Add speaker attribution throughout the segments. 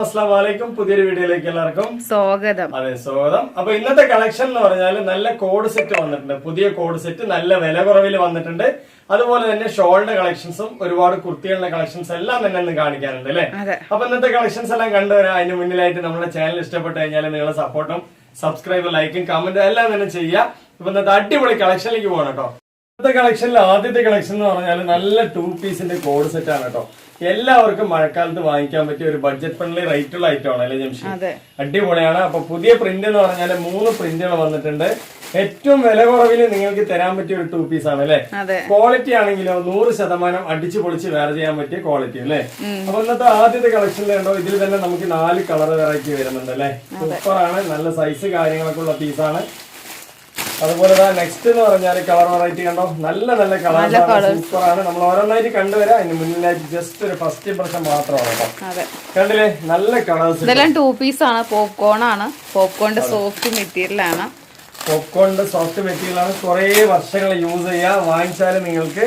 Speaker 1: അസ്സലാമലൈക്കും പുതിയൊരു വീഡിയോയിലേക്ക് എല്ലാവർക്കും
Speaker 2: സ്വാഗതം.
Speaker 1: അതെ സ്വാഗതം. അപ്പൊ ഇന്നത്തെ കളക്ഷൻ എന്ന് പറഞ്ഞാൽ നല്ല കോഡ് സെറ്റ് വന്നിട്ടുണ്ട്. പുതിയ കോഡ് സെറ്റ് നല്ല വില കുറവിൽ വന്നിട്ടുണ്ട്. അതുപോലെ തന്നെ ഷോളിന്റെ കളക്ഷൻസും ഒരുപാട് കുർത്തികളുടെ കളക്ഷൻസ് എല്ലാം തന്നെ ഇന്ന് കാണിക്കാനുണ്ട് അല്ലെ. അപ്പൊ ഇന്നത്തെ കളക്ഷൻസ് എല്ലാം കണ്ടുവരാം. അതിന് മുന്നിലായിട്ട് നമ്മുടെ ചാനൽ ഇഷ്ടപ്പെട്ട് കഴിഞ്ഞാൽ നിങ്ങളുടെ സപ്പോർട്ടും സബ്സ്ക്രൈബ് ലൈക്കും കമന്റും എല്ലാം തന്നെ ചെയ്യുക. ഇപ്പൊ ഇന്നത്തെ അടിപൊളി കളക്ഷനിലേക്ക് പോകണം കേട്ടോ. ഇന്നത്തെ കളക്ഷനിൽ ആദ്യത്തെ കളക്ഷൻ എന്ന് പറഞ്ഞാൽ നല്ല 2 പീസിന്റെ കോഡ് സെറ്റ് ആണ് കേട്ടോ. എല്ലാവർക്കും മഴക്കാലത്ത് വാങ്ങിക്കാൻ പറ്റിയ ഒരു ബഡ്ജറ്റ് ഫ്രണ്ട്ലി റേറ്റുള്ള ഐറ്റം ആണ് അല്ലെ ജംഷി? അടിപൊളിയാണ്. അപ്പൊ പുതിയ പ്രിന്റ് എന്ന് പറഞ്ഞാൽ 3 പ്രിന്റുകൾ വന്നിട്ടുണ്ട്. ഏറ്റവും വില കുറവിൽ നിങ്ങൾക്ക് തരാൻ പറ്റിയ ഒരു 2 പീസ് ആണ് അല്ലെ. ക്വാളിറ്റി ആണെങ്കിലോ 100% അടിച്ചു പൊളിച്ച് വേറെ ചെയ്യാൻ പറ്റിയ ക്വാളിറ്റി അല്ലെ. അപ്പൊ ഇന്നത്തെ ആദ്യത്തെ കളക്ഷനിൽ ഉണ്ടോ ഇതിൽ തന്നെ നമുക്ക് 4 കളർ വെറൈറ്റി വരുന്നുണ്ട് അല്ലെ. സൂപ്പറാണ്. നല്ല സൈസ് കാര്യങ്ങളൊക്കെ ഉള്ള പീസാണ്. അതുപോലെ നെക്സ്റ്റ് എന്ന് പറഞ്ഞാൽ കളർ വെറൈറ്റി കണ്ടോ, നല്ല നല്ല കളർ സൂപ്പറാണ്. നമ്മൾ ഓരോന്നായിട്ട് കണ്ടുവരാം. അതിന് മുന്നിലായിട്ട് ജസ്റ്റ് ഒരു ഫസ്റ്റ് ഇംപ്രഷൻ മാത്രമാണ് കേട്ടോ. കണ്ടില്ലേ നല്ല കളേഴ്സ്.
Speaker 2: ഇതെല്ലാം 2 പീസ് ആണ്. പോപ്കോൺ ആണ്. പോപ്കോണിന്റെ സോഫ്റ്റ് മെറ്റീരിയൽ ആണ്.
Speaker 1: പോപ്കോണിന്റെ സോഫ്റ്റ് മെറ്റീരിയൽ ആണ്. കുറെ വർഷങ്ങൾ യൂസ് ചെയ്യാം. വാങ്ങിച്ചാലും നിങ്ങൾക്ക്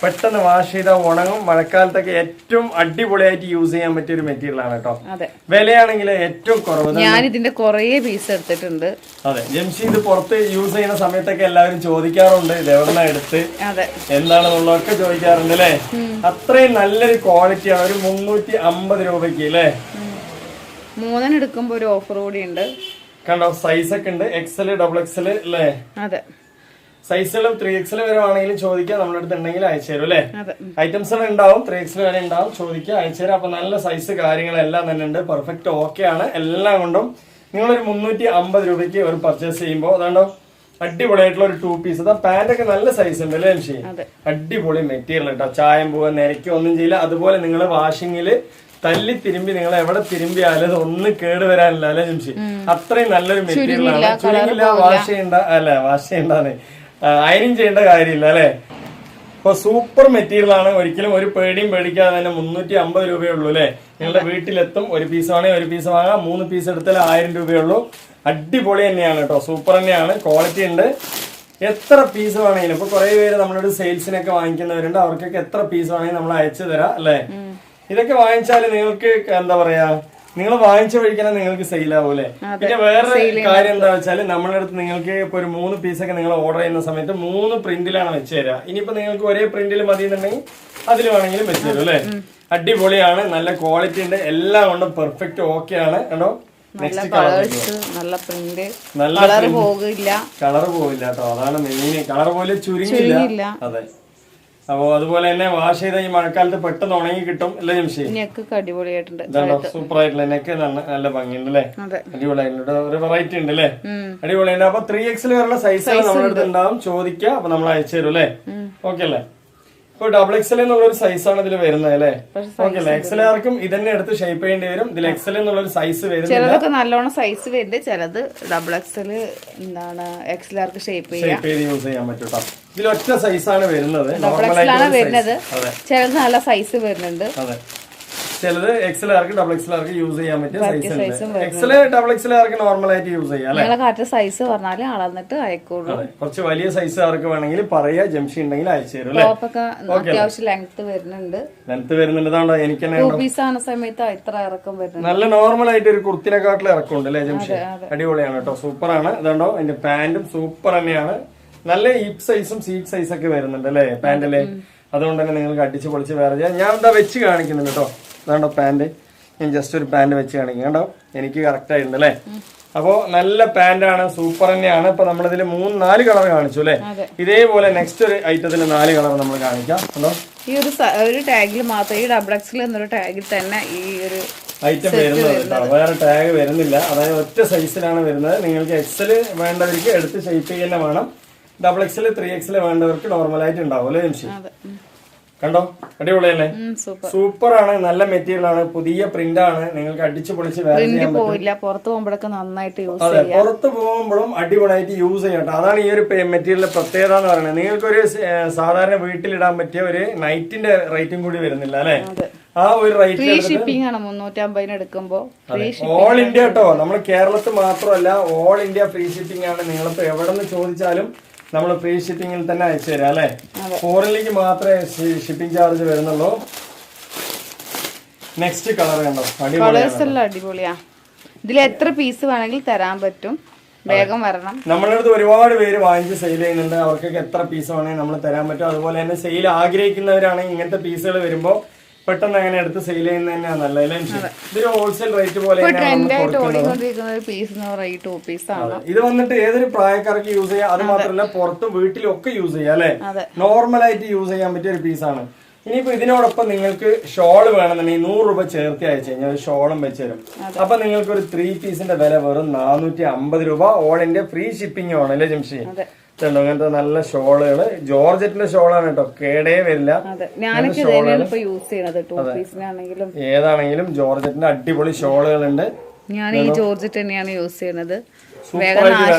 Speaker 1: പെട്ടെന്ന് വാഷ് ചെയ്താൽ ഉണങ്ങും. മഴക്കാലത്തൊക്കെ ഏറ്റവും അടിപൊളിയായിട്ട് യൂസ് ചെയ്യാൻ പറ്റിയ ഒരു മെറ്റീരിയൽ ആണ് കേട്ടോ. വിലയാണെങ്കിൽ ഏറ്റവും കുറവ്.
Speaker 2: ഞാൻ ഇതിന്റെ കുറെ പീസ് എടുത്തിട്ടുണ്ട്.
Speaker 1: അതെ ജംഷി, ഇത് പുറത്ത് യൂസ് ചെയ്യുന്ന സമയത്തൊക്കെ എല്ലാവരും ചോദിക്കാറുണ്ട് ഇത് എവിടെന്നാ എടുത്ത് എന്താണെന്നുള്ളതൊക്കെ ചോദിക്കാറുണ്ട് അല്ലെ. അത്രയും നല്ലൊരു ക്വാളിറ്റിയാണ്. ഒരു 350 രൂപയ്ക്ക് അല്ലേ.
Speaker 2: 3 എടുക്കുമ്പോ ഒരു ഓഫർ കൂടി ഉണ്ട്.
Speaker 1: കണ്ടോ സൈസ് ഒക്കെ ഉണ്ട്. XL, XXL അല്ലേ.
Speaker 2: അതെ,
Speaker 1: സൈസുകളും 3XL വരെ ആണെങ്കിലും ചോദിക്കാം. നമ്മുടെ അടുത്ത് ഉണ്ടെങ്കിൽ അയച്ചു തരും അല്ലെ. ഐറ്റംസ് ഉണ്ടാവും. 3XL വരെ ഉണ്ടാവും. ചോദിക്കാം, അയച്ചു തരാം. അപ്പൊ നല്ല സൈസ് കാര്യങ്ങളെല്ലാം തന്നെ ഉണ്ട്. പെർഫെക്റ്റ് ഓക്കെ ആണ്. എല്ലാം കൊണ്ടും നിങ്ങളൊരു 350 രൂപയ്ക്ക് ഒരു പർച്ചേസ് ചെയ്യുമ്പോൾ അതാണ്ടോ അടിപൊളിയായിട്ടുള്ള ഒരു 2 പീസ്. അതാ പാന്റ് ഒക്കെ നല്ല സൈസ് ഉണ്ട് അല്ലേ ജംഷി? അടിപൊളി മെറ്റീരിയൽ കേട്ടോ. ചായം പോവാൻ നിരക്കി ഒന്നും ചെയ്യില്ല. അതുപോലെ നിങ്ങൾ വാഷിങ്ങില് തല്ലി തിരുമ്പി നിങ്ങൾ എവിടെ തിരുമ്പിയാലും ഒന്നും കേടുവരാനില്ല അല്ലെ ജംഷി? അത്രയും നല്ലൊരു മെറ്റീരിയൽ ആണ്. ചുരുങ്ങില്ല. വാഷ് ചെയ്യണ്ട അല്ലെ, വാഷ് ചെയ്യണ്ടാന്ന് അയണിങ് ചെയ്യേണ്ട കാര്യമില്ല അല്ലെ. അപ്പൊ സൂപ്പർ മെറ്റീരിയൽ ആണ്. ഒരിക്കലും ഒരു പേടിയും പേടിക്കാതെ തന്നെ 350 രൂപയേ ഉള്ളൂ അല്ലെ. നിങ്ങളുടെ വീട്ടിലെത്തും. ഒരു പീസ് ആണെങ്കിൽ ഒരു പീസ് വാങ്ങാം. 3 പീസ് എടുത്താൽ 1000 രൂപയേ ഉള്ളൂ. അടിപൊളി തന്നെയാണ് കേട്ടോ. സൂപ്പർ തന്നെയാണ്. ക്വാളിറ്റി ഉണ്ട്. എത്ര പീസ് വേണമെങ്കിലും ഇപ്പൊ കുറെ പേര് നമ്മളോട് സെയിൽസിനൊക്കെ വാങ്ങിക്കുന്നവരുണ്ട്. അവർക്കൊക്കെ എത്ര പീസ് വേണമെങ്കിലും നമ്മൾ അയച്ചു തരാം അല്ലെ. ഇതൊക്കെ വാങ്ങിച്ചാല് നിങ്ങൾക്ക് എന്താ പറയാ, നിങ്ങൾ വാങ്ങിച്ച വഴിക്കന്നെ നിങ്ങൾക്ക് സെയിൽ ആവൂലെ. പിന്നെ വേറെ കാര്യം എന്താ വെച്ചാല് നമ്മുടെ അടുത്ത് നിങ്ങൾക്ക് ഇപ്പൊ ഒരു 3 പീസൊക്കെ നിങ്ങൾ ഓർഡർ ചെയ്യുന്ന സമയത്ത് 3 പ്രിന്റിലാണ് വെച്ച് തരാം. ഇനിയിപ്പോ നിങ്ങൾക്ക് ഒരേ പ്രിന്റിൽ മതി എന്നുണ്ടെങ്കിൽ അതിൽ വേണമെങ്കിലും വെച്ച് തരും അല്ലെ. അടിപൊളിയാണ്. നല്ല ക്വാളിറ്റി ഉണ്ട്. എല്ലാം കൊണ്ടും പെർഫെക്റ്റ് ഓക്കെ ആണ് കേട്ടോ. നെക്സ്റ്റ്
Speaker 2: നല്ല പ്രിന്റ്,
Speaker 1: നല്ല കളർ പോവില്ല കേട്ടോ. അതാണ് മെയിൻ. കളർ പോലെ ചുരുങ്ങില്ല. അതെ. അപ്പൊ അതുപോലെ തന്നെ വാഷ് ചെയ്ത ഈ മഴക്കാലത്ത് പെട്ടെന്ന് ഉണങ്ങി കിട്ടും അല്ലേ ജംഷി?
Speaker 2: അടിപൊളിയായിട്ടുണ്ട്.
Speaker 1: സൂപ്പർ ആയിട്ടുള്ള നെക്ക് നല്ല ഭംഗിയുണ്ട് അല്ലേ. അടിപൊളിയായിട്ടുണ്ട്. ഒരു വെറൈറ്റി ഉണ്ട് അല്ലേ. അടിപൊളിയുണ്ട്. അപ്പൊ 3XL വരെയുള്ള സൈസുകൾ നമ്മുടെ അടുത്ത് ഉണ്ടാവും. ചോദിക്കുക. അപ്പൊ നമ്മൾ അയച്ചു തരും അല്ലേ. ഓക്കെ അല്ലേ. ഇപ്പൊ XXL എന്നുള്ള ഒരു സൈസാണ് ഇതിൽ വരുന്നത് അല്ലേ. ഓക്കെ അല്ലേ. XLRക്കും ഇതന്നെ എടുത്ത് ഷേപ്പ് ചെയ്യേണ്ടി വരും. ഇതിൽ XL എന്നുള്ള ഒരു സൈസ് വരുന്നത്.
Speaker 2: ചിലതൊക്കെ നല്ലോണം സൈസ് വരുന്നുണ്ട്. ചിലത് XXL എന്താണ് XLRക്ക് ഷേപ്പ്
Speaker 1: ചെയ്ത് യൂസ് ചെയ്യാൻ പറ്റും കേട്ടോ. ഇതിൽ ഒറ്റ സൈസാണ് വരുന്നത്.
Speaker 2: ചിലത് നല്ല സൈസ് വരുന്നുണ്ട്.
Speaker 1: അതെ, ചിലത് XLRക്ക് XXLRക്ക് യൂസ് ചെയ്യാൻ പറ്റിയ സൈസ് ഉണ്ട്. XL XXLRക്ക് നോർമൽ ആയിട്ട് യൂസ് ചെയ്യാം.
Speaker 2: സൈസ് പറഞ്ഞാൽ അളന്നിട്ട് അയക്കുള്ളൂ.
Speaker 1: കുറച്ച് വലിയ സൈസുകാർക്ക് വേണമെങ്കിൽ പറയാ ജംഷി ഉണ്ടെങ്കിൽ അയച്ചു തരും.
Speaker 2: അത്യാവശ്യം ലെങ്ത് വരുന്നുണ്ട്.
Speaker 1: ഇതാണ്ടോ എനിക്ക്
Speaker 2: സമയത്ത് ഇത്ര ഇറക്കം വരുന്നുണ്ട്.
Speaker 1: നല്ല നോർമൽ ആയിട്ട് ഒരു കുർത്തിനെക്കാട്ടിൽ ഇറക്കമുണ്ട് അല്ലെ ജംഷി? അടിപൊളിയാണ് കേട്ടോ. സൂപ്പറാണ്. ഇതാണ്ടോ അതിന്റെ പാന്റും സൂപ്പർ തന്നെയാണ്. നല്ല ഹിപ്പ് സൈസും സീറ്റ് സൈസ് ഒക്കെ വരുന്നുണ്ട് അല്ലെ പാന്റില്. അതുകൊണ്ട് തന്നെ നിങ്ങൾക്ക് അടിച്ച് പൊളിച്ച് വേറെ ചെയ്യാം. ഞാൻ എന്താ വെച്ച് കാണിക്കുന്നുണ്ട് കേട്ടോ. അതാണ്ടോ പാന്റ്. ഞാൻ ജസ്റ്റ് ഒരു പാന്റ് വെച്ച് കാണിക്കും കേട്ടോ. എനിക്ക് കറക്റ്റ് ആയിട്ടുണ്ട് അല്ലെ. അപ്പോ നല്ല പാന്റാണ്. സൂപ്പർ തന്നെയാണ്. ഇപ്പൊ നമ്മളിതിൽ 3-4 കളർ കാണിച്ചു അല്ലെ. ഇതേപോലെ നെക്സ്റ്റ് ഒരു ഐറ്റത്തിൽ 4 കളർ നമ്മൾ കാണിക്കാം കേട്ടോ.
Speaker 2: ഈ ഒരു ടാഗിൽ മാത്രം, ഈ XXL എന്നൊരു ടാഗിൽ തന്നെ ഈ ഒരു
Speaker 1: ഐറ്റം വരുന്നത് കേട്ടോ. വേറെ ടാഗ് വരുന്നില്ല. അതായത് ഒറ്റ സൈസിലാണ് വരുന്നത്. നിങ്ങൾക്ക് XL വേണ്ടവർക്ക് എടുത്ത് ഷേപ്പ് ചെയ്യുന്ന വേണം. XXL 3XL വേണ്ടവർക്ക് നോർമലായിട്ട് ഉണ്ടാവും അല്ലേ ജംഷി? കണ്ടോ അടിപൊളിയല്ലേ. സൂപ്പർ ആണ്. നല്ല മെറ്റീരിയൽ ആണ്. പുതിയ പ്രിന്റ് ആണ്. നിങ്ങൾക്ക് അടിച്ചു പൊളിച്ച് വേറെ ചെയ്യാൻ പറ്റും.
Speaker 2: പുറത്ത് പോകുമ്പോഴൊക്കെ നന്നായിട്ട് യൂസ്
Speaker 1: അതെ, പുറത്ത് പോകുമ്പോഴും അടിപൊളിയായിട്ട് യൂസ് ചെയ്യട്ടെ. അതാണ് ഈ ഒരു മെറ്റീരിയലിന്റെ പ്രത്യേകത എന്ന് പറയുന്നത്. നിങ്ങൾക്കൊരു സാധാരണ വീട്ടിലിടാൻ പറ്റിയ ഒരു നൈറ്റിന്റെ റേറ്റും കൂടി വരുന്നില്ല അല്ലെ. ആ ഒരു റേറ്റ്
Speaker 2: ഷിപ്പിംഗ് ആണ് 350 എടുക്കുമ്പോ.
Speaker 1: ഓൾ ഇന്ത്യ കേട്ടോ. നമ്മൾ കേരളത്തിൽ മാത്രമല്ല, ഓൾ ഇന്ത്യ ഫ്രീ ഷിപ്പിംഗ് ആണ്. നിങ്ങളിപ്പോ എവിടെ നിന്ന് ചോദിച്ചാലും നമ്മൾ ഫ്രീ ഷിപ്പിംഗിൽ തന്നെ അയച്ചു തരാം അല്ലെ. ഫോറിനിലേക്ക് മാത്രമേ ഷിപ്പിംഗ് ചാർജ് വരുന്നുള്ളൂ. നെക്സ്റ്റ് കളർ കണ്ടോ,
Speaker 2: കളേഴ്സ് എല്ലാം അടിപൊളിയാ. ഇതിൽ എത്ര പീസ് വേണമെങ്കിൽ തരാൻ പറ്റും, വേഗം വരണം. നമ്മളുടെ
Speaker 1: അടുത്ത് ഒരുപാട് പേര് വാങ്ങിച്ച് സെയിൽ ചെയ്യുന്നുണ്ട്, അവർക്കൊക്കെ എത്ര പീസ് വേണമെങ്കിൽ നമ്മൾ തരാൻ പറ്റും. അതുപോലെ തന്നെ സെയിൽ ആഗ്രഹിക്കുന്നവരാണെങ്കിൽ ഇങ്ങനത്തെ പീസുകൾ വരുമ്പോ പെട്ടെന്ന് അങ്ങനെ എടുത്ത് സെയിൽ ചെയ്യുന്നത് തന്നെയാണ് നല്ലത്. ഇതൊരു ഹോൾസെയിൽ റേറ്റ് പോലെ ഇത് വന്നിട്ട് ഏതൊരു പ്രായക്കാർക്ക് യൂസ് ചെയ്യാം. അത് മാത്രമല്ല പുറത്തും വീട്ടിലും ഒക്കെ യൂസ് ചെയ്യാം അല്ലെ, നോർമലായിട്ട് യൂസ് ചെയ്യാൻ പറ്റിയ ഒരു പീസാണ്. ഇനിയിപ്പോ ഇതിനോടൊപ്പം നിങ്ങൾക്ക് ഷോള് വേണമെന്നുണ്ടെങ്കിൽ 100 രൂപ ചേർത്തി അയച്ചു കഴിഞ്ഞാൽ ഒരു ഷോളും വെച്ച് തരും. അപ്പൊ നിങ്ങൾക്ക് ഒരു 3 പീസിന്റെ വില വെറും 450 രൂപ. ഓൾ ഇന്ത്യ ഫ്രീ ഷിപ്പിംഗ് ആണ് അല്ലേ ജംഷി? ണ്ടോ അങ്ങനത്തെ നല്ല ഷോളുകള്, ജോർജറ്റിന്റെ ഷോളാണ് കേട്ടോ, കേടേ വരില്ല. ഏതാണെങ്കിലും ജോർജറ്റിന്റെ അടിപൊളി ഷോളുകളുണ്ട്.
Speaker 2: ഞാൻ ഈ ജോർജറ്റ് തന്നെയാണ് യൂസ് ചെയ്യുന്നത്.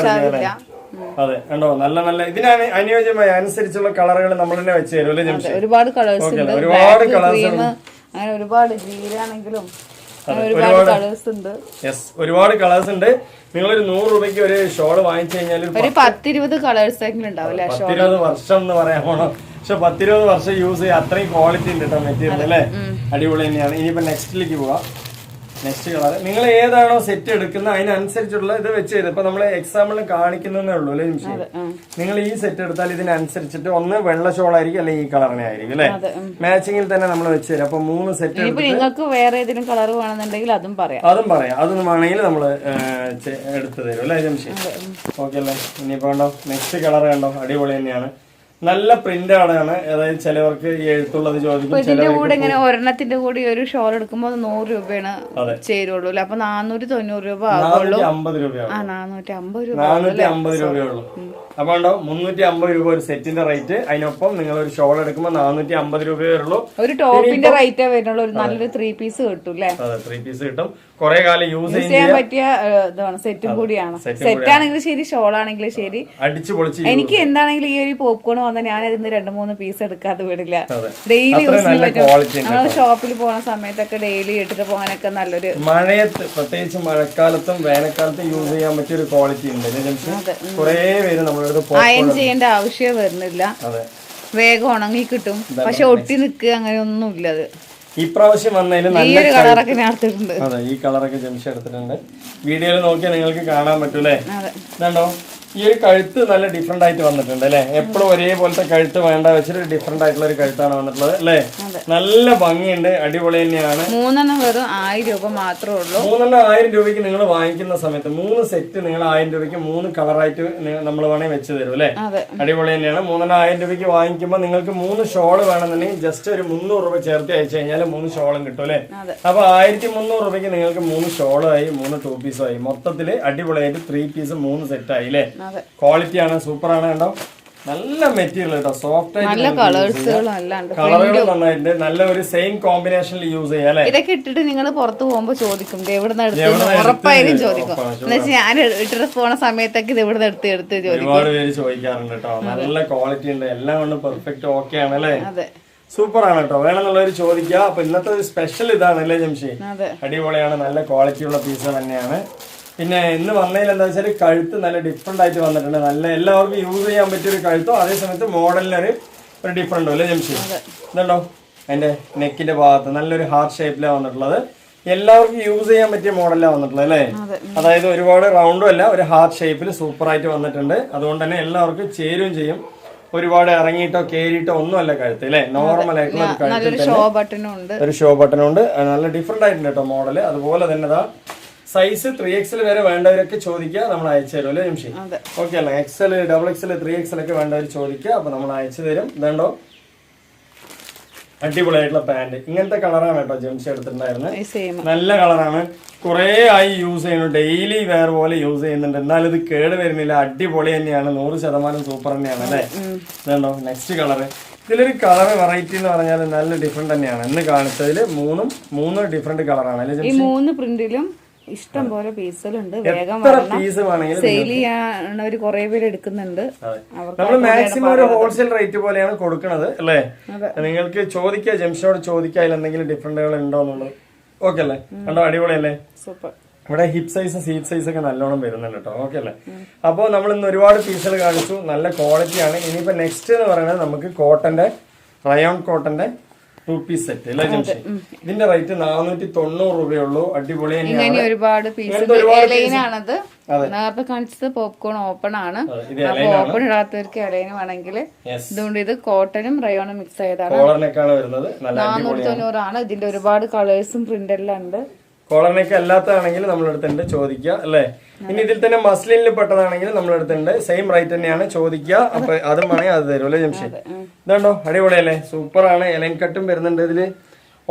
Speaker 1: അതെ കണ്ടോ, നല്ല നല്ല ഇതിനാണ് അനുയോജ്യമായ അനുസരിച്ചുള്ള കളറുകൾ നമ്മൾ തന്നെ വെച്ച് തരും അല്ലേ ജംഷി?
Speaker 2: ഒരുപാട് കളേഴ്സ് ഉണ്ട്,
Speaker 1: ഒരുപാട് കളേഴ്സ്
Speaker 2: അങ്ങനെ ഒരുപാട് ഗ്രീനാണെങ്കിലും
Speaker 1: ഒരുപാട് കളേഴ്സ് ഉണ്ട്. നിങ്ങളൊരു 100 രൂപയ്ക്ക് ഒരു ഷോള് വാങ്ങിച്ചു കഴിഞ്ഞാൽ
Speaker 2: ഒരു 10-20 കളേഴ്സ് ഉണ്ടാവില്ല.
Speaker 1: 10-20 വർഷം എന്ന് പറയാൻ പോണോ, പക്ഷെ 10-20 വർഷം യൂസ് ചെയ്യാം, അത്രയും ക്വാളിറ്റി ഉണ്ട് കേട്ടോ മെറ്റീരിയൽ അല്ലേ, അടിപൊളി തന്നെയാണ്. ഇനിയിപ്പോ നെക്സ്റ്റിലേക്ക് പോവാം. നെക്സ്റ്റ് കളർ നിങ്ങൾ ഏതാണോ സെറ്റ് എടുക്കുന്നത് അതിനനുസരിച്ചുള്ള ഇത് വെച്ച് തരും. ഇപ്പൊ നമ്മള് എക്സാമ്പിൾ കാണിക്കുന്നേ ഉള്ളൂ അല്ലെ നിമിഷം. നിങ്ങൾ ഈ സെറ്റ് എടുത്താൽ ഇതിനനുസരിച്ചിട്ട് ഒന്ന് വെള്ള ഷോൾ ആയിരിക്കും അല്ലെങ്കിൽ ഈ കളറിനെ ആയിരിക്കും അല്ലെ, മാച്ചിങ്ങിൽ തന്നെ നമ്മൾ വെച്ച് തരും. അപ്പൊ 3 സെറ്റ്
Speaker 2: നിങ്ങൾക്ക് വേറെ ഏതെങ്കിലും കളർ വേണമെന്നുണ്ടെങ്കിൽ അതും പറയാം.
Speaker 1: അതൊന്നും വേണമെങ്കിൽ നമ്മള് എടുത്തു തരും അല്ലെ ജംഷി? ഓക്കെ അല്ലേ? ഇനിയിപ്പോ കണ്ടോ നെക്സ്റ്റ് കളർ കണ്ടോ, അടിപൊളി തന്നെയാണ്, നല്ല പ്രിന്റ് ആണ്. അതായത് ചിലവർക്ക് ഈ എഴുത്തുള്ളത് ചോദിക്കും.
Speaker 2: ഇതിന്റെ കൂടെ ഇങ്ങനെ ഒരെണ്ണത്തിന്റെ കൂടി ഒരു ഷോൾ എടുക്കുമ്പോൾ 100 രൂപയാണ് ചേരുള്ളൂ. അപ്പൊ 490 രൂപ ആവുള്ളൂ.
Speaker 1: 450 രൂപയാണ്.
Speaker 2: 450
Speaker 1: രൂപയുള്ളൂ. അപ്പൊ ഉണ്ടോ 350 രൂപ ഒരു സെറ്റിന്റെ റേറ്റ്. അതിനൊപ്പം നിങ്ങൾ ഒരു ഷോൾ എടുക്കുമ്പോൾ 450 രൂപയേ ഉള്ളൂ.
Speaker 2: ഒരു ടോപ്പിന്റെ റേറ്റേ വരുന്നുള്ളൂ. ഒരു നല്ലൊരു 3 പീസ് കിട്ടും അല്ലേ?
Speaker 1: അതെ, 3 പീസ് കിട്ടും. കുറെ കാലം യൂസ്
Speaker 2: ചെയ്യാൻ പറ്റിയ ഇതാണ്, സെറ്റും കൂടിയാണ്. സെറ്റ് ആണെങ്കിലും ശരി, ഷോൾ ആണെങ്കിലും ശരി,
Speaker 1: അടിച്ചു പൊളിച്ച്.
Speaker 2: എനിക്ക് എന്താണെങ്കിലും ഈ ഒരു പോപ്കോൺ വന്നാൽ ഞാൻ അതിന് 2-3 പീസ് എടുക്കാതെ വിടില്ല. ഡെയിലി യൂസ് ചെയ്യാൻ പറ്റും. നമ്മൾ ഷോപ്പിൽ പോകുന്ന സമയത്തൊക്കെ ഡെയിലി ഇട്ടിട്ട് പോകാനൊക്കെ നല്ലൊരു,
Speaker 1: മഴയത്ത് പ്രത്യേകിച്ച് മഴക്കാലത്തും വേനൽക്കാലത്തും യൂസ് ചെയ്യാൻ പറ്റിയ ഒരു ക്വാളിറ്റി ഉണ്ട്. കുറെ പേര് നമ്മളെ
Speaker 2: അയൺ ചെയ്യേണ്ട ആവശ്യം വരുന്നില്ല, വേഗം ഉണങ്ങി കിട്ടും. പക്ഷെ ഒട്ടി നിൽക്കുക അങ്ങനെ ഒന്നും ഇല്ല. അത്
Speaker 1: ഇപ്രാവശ്യം വന്നതിൽ
Speaker 2: നല്ല കളറൊക്കെ ഞാൻ എടുത്തിട്ടുണ്ട്.
Speaker 1: അതെ, ഈ കളറൊക്കെ ജംഷി എടുത്തിട്ടുണ്ട്. വീഡിയോയിൽ നോക്കിയാൽ നിങ്ങൾക്ക് കാണാൻ പറ്റൂലേ. ഇതുണ്ടോ, ഈ ഒരു കഴുത്ത് നല്ല ഡിഫറെന്റ് ആയിട്ട് വന്നിട്ടുണ്ട് അല്ലെ. എപ്പോഴും ഒരേപോലത്തെ കഴുത്ത് വേണ്ട വെച്ചിട്ട് ഡിഫറെന്റ് ആയിട്ടുള്ള ഒരു കഴുത്താണ് വന്നിട്ടുള്ളത് അല്ലെ. നല്ല ഭംഗിയുണ്ട്, അടിപൊളി തന്നെയാണ്.
Speaker 2: 3 വെറും 1000 രൂപ മാത്രമേ ഉള്ളൂ.
Speaker 1: 1000 രൂപയ്ക്ക് നിങ്ങൾ വാങ്ങിക്കുന്ന സമയത്ത് 3 സെറ്റ് നിങ്ങൾ 1000 രൂപയ്ക്ക് 3 കളറായിട്ട് നമ്മൾ വേണമെങ്കിൽ വെച്ച് തരും അല്ലെ. അടിപൊളി തന്നെയാണ്. 1000 രൂപയ്ക്ക് വാങ്ങിക്കുമ്പോൾ നിങ്ങൾക്ക് 3 ഷോള് വേണമെന്നുണ്ടെങ്കിൽ ജസ്റ്റ് ഒരു 300 രൂപ ചേർത്ത് അയച്ചു കഴിഞ്ഞാൽ 3 ഷോളും കിട്ടും അല്ലെ. അപ്പൊ 1300 രൂപയ്ക്ക് നിങ്ങൾക്ക് 3 ഷോളായി, 3 2 പീസും ആയി. മൊത്തത്തില് അടിപൊളിയായിട്ട് 3 പീസ് 3 സെറ്റ് ആയി അല്ലെ. ക്വാളിറ്റി ആണ്, സൂപ്പർ ആണ്. കണ്ടോ, നല്ല മെറ്റീരിയൽ കേട്ടോ, സോഫ്റ്റ് ആയിട്ട്, കളറുകൾ നന്നായിട്ടുണ്ട്. നല്ല ഒരു സെയിം കോമ്പിനേഷനിൽ യൂസ് ചെയ്യാം അല്ലെ.
Speaker 2: ഇതൊക്കെ ഇട്ടിട്ട് നിങ്ങൾ പുറത്ത് പോകുമ്പോ ചോദിക്കും ഉറപ്പായാലും ചോദിക്കും. എന്നുവെച്ചാൽ ഞാൻ ഇട്ടിട്ട് പോണ സമയത്തൊക്കെ ഇത് ഇവിടെ എടുത്ത് ചോദിക്കും.
Speaker 1: ഒരുപാട് പേര് ചോദിക്കാറുണ്ട് കേട്ടോ. നല്ല ക്വാളിറ്റി ഉണ്ട്, എല്ലാം കൊണ്ട് പെർഫെക്റ്റ് ഓക്കെ ആണ് അല്ലെ. സൂപ്പർ ആണ് കേട്ടോ, വേണമെന്നുള്ളവർ ചോദിക്കുക. അപ്പൊ ഇന്നത്തെ ഒരു സ്പെഷ്യൽ ഇതാണ് അല്ലേ ജംഷി? അടിപൊളിയാണ്, നല്ല ക്വാളിറ്റിയുള്ള പീസ് തന്നെയാണ്. പിന്നെ ഇന്ന് വന്നതിൽ എന്താ വെച്ചാൽ കഴുത്ത് നല്ല ഡിഫറെന്റ് ആയിട്ട് വന്നിട്ടുണ്ട്. നല്ല എല്ലാവർക്കും യൂസ് ചെയ്യാൻ പറ്റിയ ഒരു കഴുത്തും അതേസമയത്ത് മോഡലിനൊരു ഡിഫറെന്റും അല്ലേ ജംഷി? ഇതുണ്ടോ അതിന്റെ നെക്കിന്റെ ഭാഗത്ത് നല്ലൊരു ഹാർട്ട് ഷേപ്പിലാണ് വന്നിട്ടുള്ളത്. എല്ലാവർക്കും യൂസ് ചെയ്യാൻ പറ്റിയ മോഡലാണ് വന്നിട്ടുള്ളത് അല്ലേ. അതായത് ഒരുപാട് റൗണ്ടും അല്ല, ഒരു ഹാർട്ട് ഷേപ്പിൽ സൂപ്പർ ആയിട്ട് വന്നിട്ടുണ്ട്. അതുകൊണ്ട് തന്നെ എല്ലാവർക്കും ചേരുകയും ചെയ്യും. ഒരുപാട് ഇറങ്ങിയിട്ടോ കേറിയിട്ടോ ഒന്നും അല്ല കഴുത്ത് അല്ലെ, നോർമൽ ആയിട്ടുള്ള ഒരു കഴുത്തിൽ ഒരു ഷോ ബട്ടൺ ഉണ്ട്. നല്ല ഡിഫറെന്റ് ആയിട്ടുണ്ട് കേട്ടോ മോഡല്. അതുപോലെ തന്നെ സൈസ് 3XL വരെ വേണ്ടവരൊക്കെ ചോദിക്കുക, നമ്മൾ അയച്ചു തരും അല്ലേ ജംഷി? ഓക്കെ അല്ല, XL, XXL, 3XL ഒക്കെ വേണ്ടവർ ചോദിക്കുക, അപ്പൊ നമ്മൾ അയച്ചു തരും. ഇതുണ്ടോ അടിപൊളിയായിട്ടുള്ള പാന്റ്, ഇങ്ങനത്തെ കളറാണ് കേട്ടോ ജംഷി എടുത്തിട്ടുണ്ടായിരുന്നത്. നല്ല കളറാണ്, കുറെ ആയി യൂസ് ചെയ്യുന്നു, ഡെയിലി വെയർ പോലെ യൂസ് ചെയ്യുന്നുണ്ട്. എന്നാലും ഇത് കേട് വരുന്നില്ല, അടിപൊളി തന്നെയാണ്, 100% സൂപ്പർ തന്നെയാണ് അല്ലെ. ഇതുണ്ടോ നെക്സ്റ്റ് കളറ്. ഇതിലൊരു കളർ വെറൈറ്റി എന്ന് പറഞ്ഞാൽ നല്ല ഡിഫറെന്റ് തന്നെയാണ്. ഇന്ന് കാണിച്ചതിൽ മൂന്ന് ഡിഫറെന്റ് കളറാണ് അല്ലെ ജംഷി?
Speaker 2: 3 പ്രിന്റിലും ഇഷ്ടം പോലെ പീസുകളുണ്ട്. വേഗം സെയിൽ ചെയ്യാൻ കുറെ പേര് എടുക്കുന്നുണ്ട്.
Speaker 1: നമ്മൾ മാക്സിമം ഒരു ഹോൾസെയിൽ റേറ്റ് പോലെയാണ് കൊടുക്കുന്നത് അല്ലേ. നിങ്ങൾക്ക് ചോദിക്കുക, ജംഷോട് ചോദിക്കുക അതിൽ എന്തെങ്കിലും ഡിഫറൻറ്റുകൾ ഉണ്ടോ എന്നുള്ളത്. ഓക്കെ അല്ലേ, കണ്ടോ അടിപൊളിയല്ലേ.
Speaker 2: സൂപ്പർ.
Speaker 1: ഇവിടെ ഹിപ്പ് സൈസ് സീറ്റ് സൈസ് ഒക്കെ നല്ലോണം വരുന്നുണ്ട് കേട്ടോ. ഓക്കെ അല്ലേ. അപ്പോൾ നമ്മൾ ഇന്ന് ഒരുപാട് പീസുകൾ കാണിച്ചു, നല്ല ക്വാളിറ്റിയാണ്. ഇനിയിപ്പോ നെക്സ്റ്റ് എന്ന് പറയുന്നത് നമുക്ക് കോട്ടന്റെ, റയോൺ കോട്ടന്റെ 2 പീസ് സെറ്റ് അല്ലേ ജംഷി? ഇതിന്റെ റേറ്റ് 490 രൂപയുള്ളൂ. അടിപൊളി
Speaker 2: ഇങ്ങനെ
Speaker 1: തന്നെയാണ്.
Speaker 2: ഒരുപാട് പീസ് എലൈനാണത്. നേരത്തെ കാണിച്ചത് പോപ്കോൺ ഓപ്പൺ ആണ്. ഓപ്പൺ ഇടാത്തവർക്ക് എലൈൻ വേണമെങ്കിൽ ഇതുകൊണ്ട് ഇത് കോട്ടനും റയോണും മിക്സ് ചെയ്താണ്.
Speaker 1: കോളറിനൊക്കെയാണ് വരുന്നത്.
Speaker 2: 490 ആണ്. ഇതിന്റെ ഒരുപാട് കളേഴ്സും പ്രിന്റ് എല്ലാം ഉണ്ട്.
Speaker 1: കോളറിനൊക്കെ അല്ലാത്തതാണെങ്കിൽ നമ്മളെടുത്തുണ്ട്, ചോദിക്കുക അല്ലേ. ഇനി ഇതിൽ തന്നെ മസ്ലിനിൽ പെട്ടതാണെങ്കിൽ നമ്മളെടുത്തുണ്ട്. സെയിം റേറ്റ് തന്നെയാണ്, ചോദിക്കുക. അപ്പൊ അതും വേണമെങ്കിൽ അത് തരും അല്ലേ ജംഷി? ഇതുണ്ടോ അടിപൊളിയല്ലേ, സൂപ്പർ ആണ്. എലൈൻ കട്ടും വരുന്നുണ്ട് ഇതില്.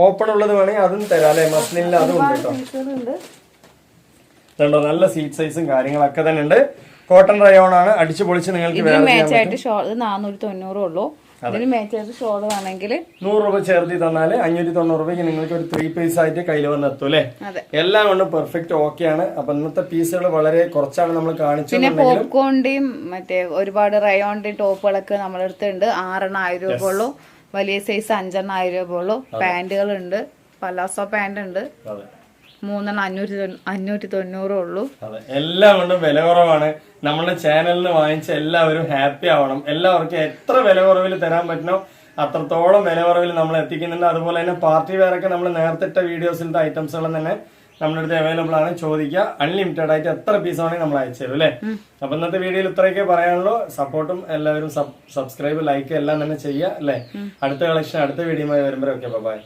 Speaker 1: ഓപ്പൺ ഉള്ളത് വേണമെങ്കിൽ അതും തരാം അല്ലെ. മസ്ലിനിൽ അതും ഉണ്ട് കേട്ടോ. ഇതുണ്ടോ നല്ല സീറ്റ് സൈസും കാര്യങ്ങളൊക്കെ തന്നെ ഉണ്ട്. കോട്ടൺ റയോൺ ആണ്. അടിച്ചു പൊളിച്ച് നിങ്ങൾക്ക്
Speaker 2: 490 ഉള്ളൂ. ഇതിന് മേച്ചായിട്ട് ഷോൾ വേണമെങ്കിൽ
Speaker 1: 100 രൂപ ചേർത്തി തന്നാല് 590 രൂപയ്ക്ക് നിങ്ങൾക്ക് ഒരു 3 പീസ് ആയിട്ട് കയ്യിൽ വന്ന് എത്തും അല്ലെ. എല്ലാം കൊണ്ടും പെർഫെക്റ്റ് ഓക്കെ ആണ്. അപ്പൊ ഇന്നത്തെ പീസുകൾ വളരെ കുറച്ചാണ് നമ്മൾ കാണിച്ചത്.
Speaker 2: പിന്നെ പോപ്കോണിന്റെയും മറ്റേ ഒരുപാട് റയോണിന്റെയും ടോപ്പുകളൊക്കെ നമ്മുടെ അടുത്തുണ്ട്. 6 1000 രൂപ ഉള്ളൂ. വലിയ സൈസ് 5 1000 രൂപ ഉള്ളൂ. പാന്റുകൾ ഉണ്ട്, പലാസോ പാന്റ് ഉണ്ട്. 3 590 ഉള്ളൂ.
Speaker 1: എല്ലാം കൊണ്ടും വില കുറവാണ്. നമ്മുടെ ചാനലിന് വാങ്ങിച്ച എല്ലാവരും ഹാപ്പി ആവണം. എല്ലാവർക്കും എത്ര വില കുറവിൽ തരാൻ പറ്റണോ അത്രത്തോളം വില കുറവിൽ നമ്മൾ എത്തിക്കുന്നുണ്ട്. അതുപോലെ തന്നെ പാർട്ടി വെയർ ഒക്കെ നമ്മൾ നേരത്തെ ഇട്ട വീഡിയോസിലത്തെ ഐറ്റംസുകളും തന്നെ നമ്മുടെ അടുത്ത് അവൈലബിൾ ആണ്. ചോദിക്കുക, അൺലിമിറ്റഡ് ആയിട്ട് എത്ര പീസ് ആണെങ്കിൽ നമ്മൾ അയച്ചു തരും അല്ലേ. അപ്പൊ ഇന്നത്തെ വീഡിയോയിൽ ഇത്രയൊക്കെ പറയാനുള്ളൂ. സപ്പോർട്ടും എല്ലാവരും സബ്സ്ക്രൈബ് ലൈക്ക് എല്ലാം തന്നെ ചെയ്യുക അല്ലേ. അടുത്ത കളക്ഷൻ അടുത്ത വീഡിയോയുമായി വരുമ്പോഴൊക്കെ ബൈ.